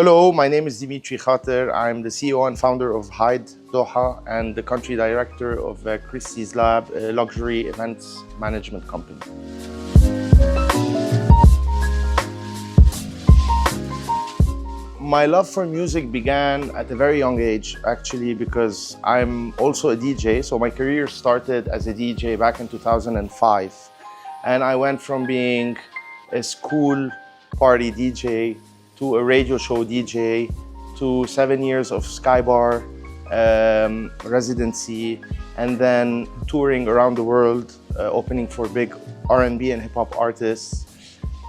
Hello, my name is Dimitri Khater. I'm the CEO and founder of Hyde Doha and the country director of Christie's Lab, a luxury events management company. My love for music began at a very young age, actually, because I'm also a DJ. So my career started as a DJ back in 2005. And I went from being a school party DJ to a radio show DJ to 7 years of Skybar residency, and then touring around the world, opening for big R&B and hip hop artists.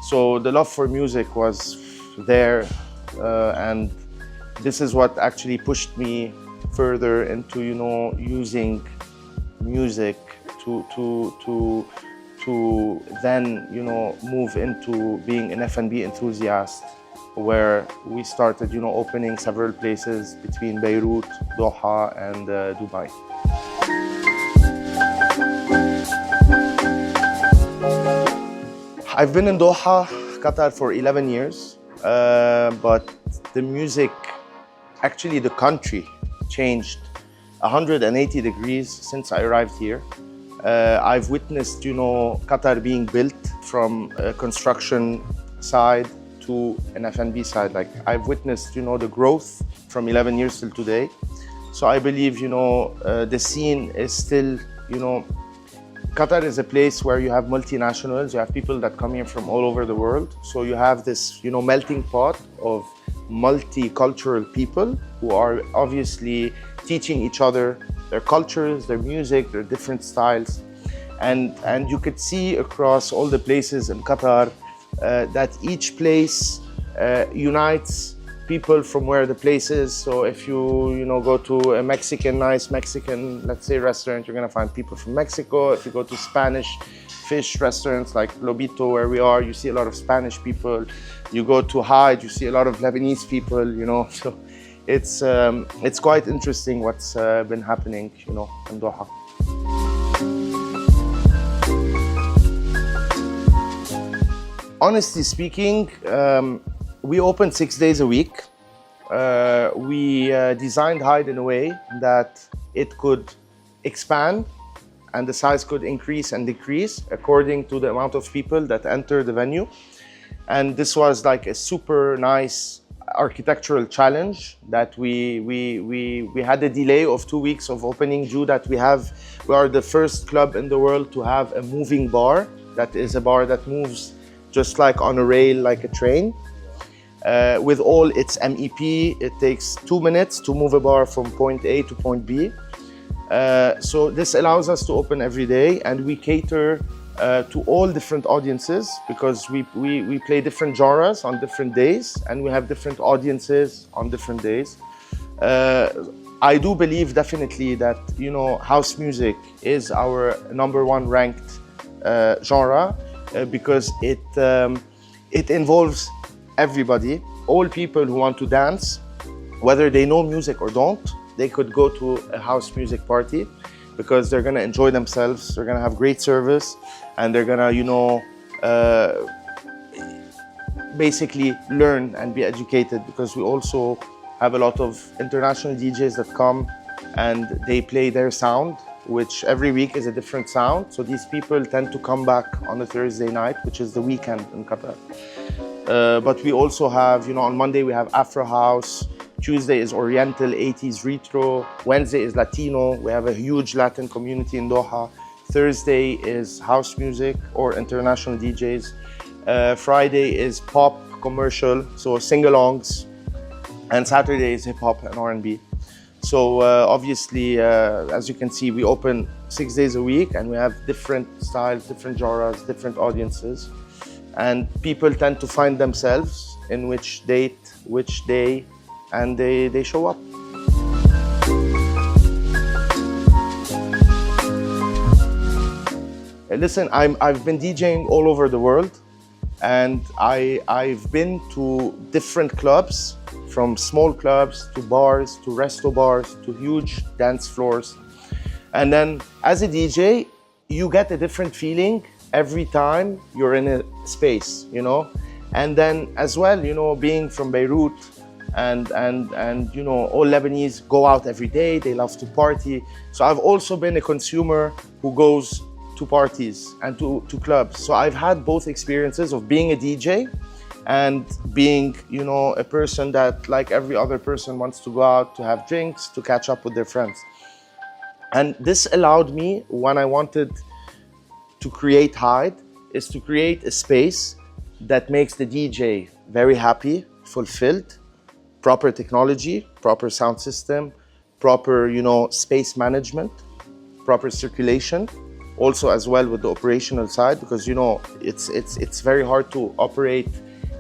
So the love for music was there. And this is what actually pushed me further into, using music to then, move into being an F&B enthusiast, where we started, opening several places between Beirut, Doha, and Dubai. I've been in Doha, Qatar for 11 years. But the music, actually the country, changed 180 degrees since I arrived here. I've witnessed, Qatar being built from a construction side to an F&B side. Like, I've witnessed, the growth from 11 years till today. So I believe, the scene is still, Qatar is a place where you have multinationals, you have people that come here from all over the world. So you have this, melting pot of multicultural people who are obviously teaching each other their cultures, their music, their different styles. And you could see across all the places in Qatar that each place unites people from where the place is. So if you go to a nice Mexican, let's say, restaurant, you're gonna find people from Mexico. If you go to Spanish fish restaurants like Lobito, where we are, you see a lot of Spanish people. You go to Hyde, you see a lot of Lebanese people, So it's quite interesting what's been happening, in Doha. Honestly speaking, we open 6 days a week. We designed Hyde in a way that it could expand and the size could increase and decrease according to the amount of people that enter the venue. And this was like a super nice architectural challenge that we had a delay of 2 weeks of opening due that we are the first club in the world to have a moving bar. That is a bar that moves just like on a rail, like a train. With all its MEP, it takes 2 minutes to move a bar from point A to point B. So this allows us to open every day, and we cater to all different audiences because we play different genres on different days, and we have different audiences on different days. I do believe definitely that, house music is our #1 ranked genre because it involves everybody. All people who want to dance, whether they know music or don't, they could go to a house music party because they're gonna enjoy themselves, they're gonna have great service, and they're gonna, basically learn and be educated, because we also have a lot of international DJs that come and they play their sound, which every week is a different sound. So these people tend to come back on a Thursday night, which is the weekend in Qatar. But we also have, on Monday we have Afro House, Tuesday is Oriental, 80s Retro, Wednesday is Latino. We have a huge Latin community in Doha. Thursday is house music or international DJs. Friday is pop commercial, so sing-alongs. And Saturday is hip hop and R&B. So obviously, as you can see, we open 6 days a week and we have different styles, different genres, different audiences. And people tend to find themselves in which date, which day, and they show up. Listen, I've been DJing all over the world, and I've been to different clubs, from small clubs to bars to resto bars to huge dance floors. And then as a DJ, you get a different feeling every time you're in a space, And then as well, being from Beirut, and you know, all Lebanese go out every day. They love to party. So I've also been a consumer who goes to parties and to clubs. So I've had both experiences of being a DJ and being, you know, a person that, like every other person, wants to go out to have drinks, to catch up with their friends. And this allowed me, when I wanted to create Hyde, is to create a space that makes the DJ very happy, fulfilled, proper technology, proper sound system, proper, you know, space management, proper circulation, also as well with the operational side, because, you know, it's very hard to operate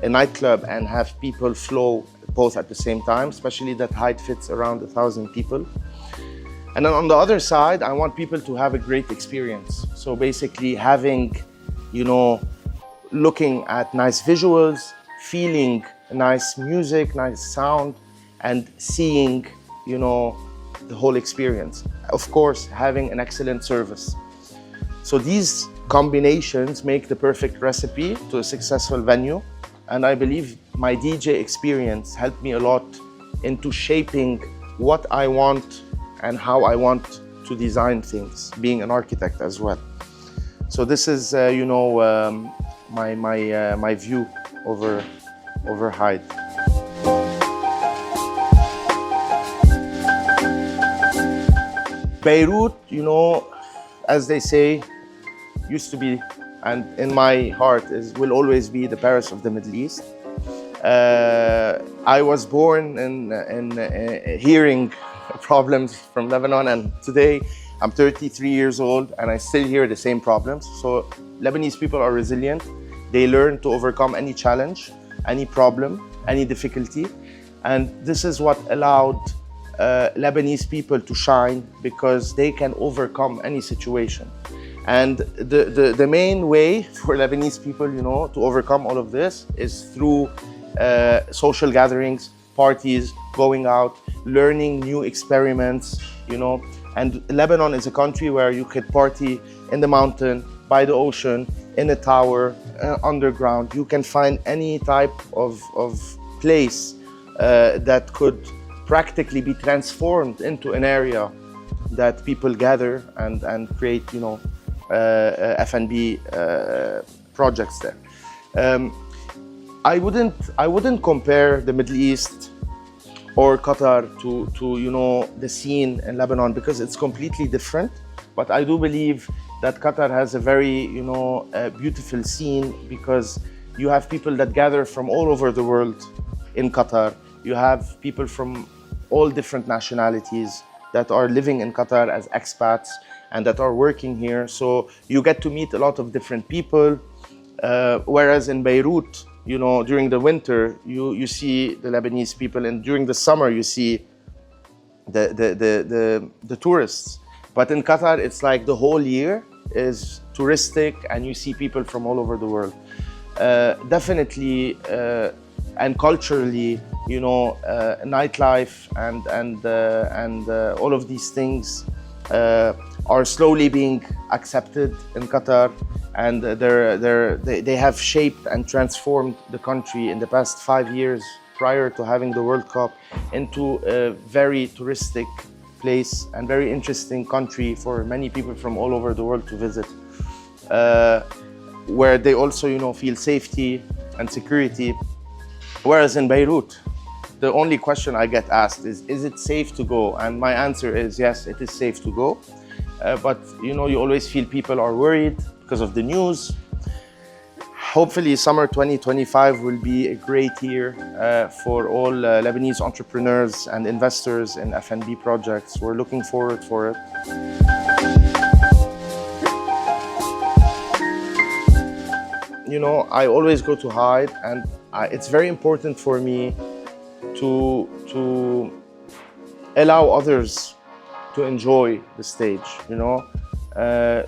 a nightclub and have people flow both at the same time, especially that Hyde fits around 1,000 people. And then on the other side, I want people to have a great experience. So basically having, you know, looking at nice visuals, feeling nice music, nice sound, and seeing, you know, the whole experience. Of course, having an excellent service. So these combinations make the perfect recipe to a successful venue. And I believe my DJ experience helped me a lot into shaping what I want and how I want to design things, being an architect as well. So this is, you know, my view over Hyde. Beirut, you know, as they say, used to be, and in my heart will always be, the Paris of the Middle East. I was born in hearing problems from Lebanon, and today I'm 33 years old and I still hear the same problems. So Lebanese people are resilient. They learn to overcome any challenge, any problem, any difficulty. And this is what allowed Lebanese people to shine, because they can overcome any situation. And the main way for Lebanese people, you know, to overcome all of this is through social gatherings, parties, going out, learning new experiments, you know. And Lebanon is a country where you could party in the mountain, by the ocean, in a tower, underground. You can find any type of place that could practically be transformed into an area that people gather and create, you know, F&B projects there. I wouldn't compare the Middle East or Qatar to you know, the scene in Lebanon, because it's completely different. But I do believe that Qatar has a very, you know, beautiful scene, because you have people that gather from all over the world in Qatar. You have people from all different nationalities that are living in Qatar as expats and that are working here. So you get to meet a lot of different people. Whereas in Beirut, you know, during the winter, you see the Lebanese people, and during the summer, you see the tourists. But in Qatar, it's like the whole year is touristic, and you see people from all over the world. Definitely, and culturally, you know, nightlife and all of these things are slowly being accepted in Qatar, and they have shaped and transformed the country in the past 5 years prior to having the World Cup into a very touristic place and very interesting country for many people from all over the world to visit, where they also, you know, feel safety and security. Whereas in Beirut, the only question I get asked is it safe to go? And my answer is yes, it is safe to go. But you know, you always feel people are worried because of the news. Hopefully summer 2025 will be a great year for all Lebanese entrepreneurs and investors in F&B projects. We're looking forward for it. You know, I always go to Hyde, and it's very important for me to allow others to enjoy the stage, you know.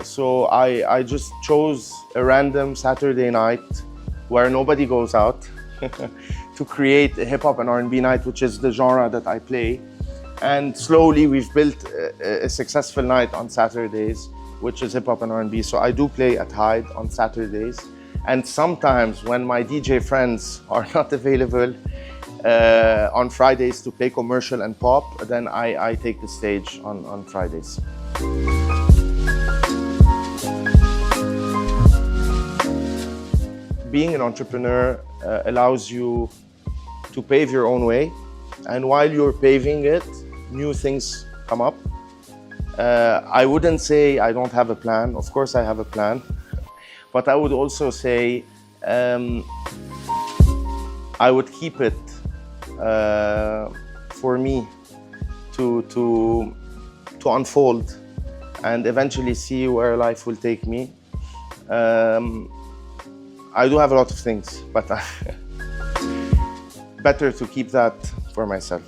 So I just chose a random Saturday night where nobody goes out to create a hip-hop and R&B night, which is the genre that I play. And slowly we've built a successful night on Saturdays, which is hip-hop and R&B. So I do play at Hyde on Saturdays. And sometimes when my DJ friends are not available, on Fridays to play commercial and pop, then I take the stage on Fridays. Being an entrepreneur allows you to pave your own way, and while you're paving it, new things come up. I wouldn't say I don't have a plan. Of course I have a plan, but I would also say I would keep it for me to unfold and eventually see where life will take me. I do have a lot of things, but better to keep that for myself.